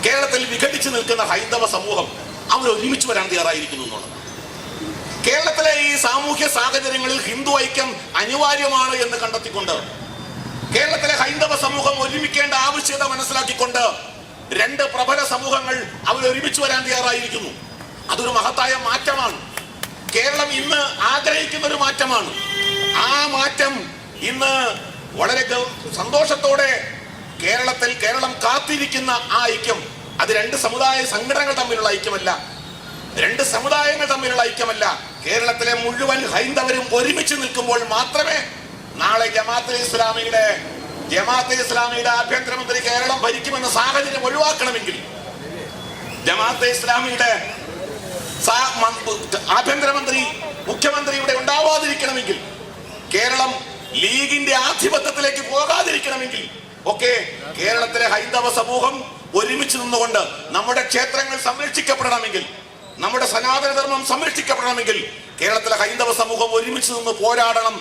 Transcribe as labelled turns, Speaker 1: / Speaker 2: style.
Speaker 1: കേരളത്തിൽ വിഘടിച്ചു നിൽക്കുന്ന ഹൈന്ദവ സമൂഹം അവർ ഒരുമിച്ച് വരാൻ തയ്യാറായിരിക്കുന്നു എന്നുള്ളത്. കേരളത്തിലെ ഈ സാമൂഹ്യ സാഹചര്യങ്ങളിൽ ഹിന്ദു ഐക്യം അനിവാര്യമാണ് എന്ന് കണ്ടെത്തിക്കൊണ്ട് കേരളത്തിലെ ഹൈന്ദവ സമൂഹം ഒരുമിക്കേണ്ട ആവശ്യകത മനസ്സിലാക്കിക്കൊണ്ട് രണ്ട് പ്രബല സമൂഹങ്ങൾ അവർ ഒരുമിച്ച് വരാൻ തയ്യാറായിരിക്കുന്നു. അതൊരു മഹത്തായ മാറ്റമാണ്. കേരളം ഇന്ന് ആഗ്രഹിക്കുന്ന ഒരു മാറ്റമാണ്. ആ മാറ്റം ഇന്ന് വളരെ സന്തോഷത്തോടെ കേരളം കാത്തിരിക്കുന്ന ആ ഐക്യം അത് രണ്ട് സമുദായ സംഘടനകൾ തമ്മിലുള്ള ഐക്യമല്ല, രണ്ട് സമുദായങ്ങൾ തമ്മിലുള്ള ഐക്യമല്ല. കേരളത്തിലെ മുഴുവൻ ഹൈന്ദവരും ഒരുമിച്ച് നിൽക്കുമ്പോൾ മാത്രമേ നാളെ ജമാഅത്തെ ഇസ്ലാമിയുടെ ആഭ്യന്തരമന്ത്രി കേരളം ഭരിക്കുമെന്ന സാഹചര്യം ഒഴിവാക്കണമെങ്കിൽ, ജമാഅത്തെ ഇസ്ലാമിയുടെ ആഭ്യന്തരമന്ത്രി മുഖ്യമന്ത്രിയുടെ ഉണ്ടാവാതിരിക്കണമെങ്കിൽ, കേരളം ലീഗിന്റെ ആധിപത്യത്തിലേക്ക് പോകാതിരിക്കണമെങ്കിൽ ഒക്കെ കേരളത്തിലെ ഹൈന്ദവ സമൂഹം ഒരുമിച്ച് നിന്നുകൊണ്ട് നമ്മുടെ ക്ഷേത്രങ്ങൾ സംരക്ഷിക്കപ്പെടണമെങ്കിൽ, നമ്മുടെ സനാതനധർമ്മം സംരക്ഷിക്കപ്പെടണമെങ്കിൽ കേരളത്തിലെ ഹൈന്ദവ സമൂഹം ഒരുമിച്ച് നിന്ന് പോരാടണം.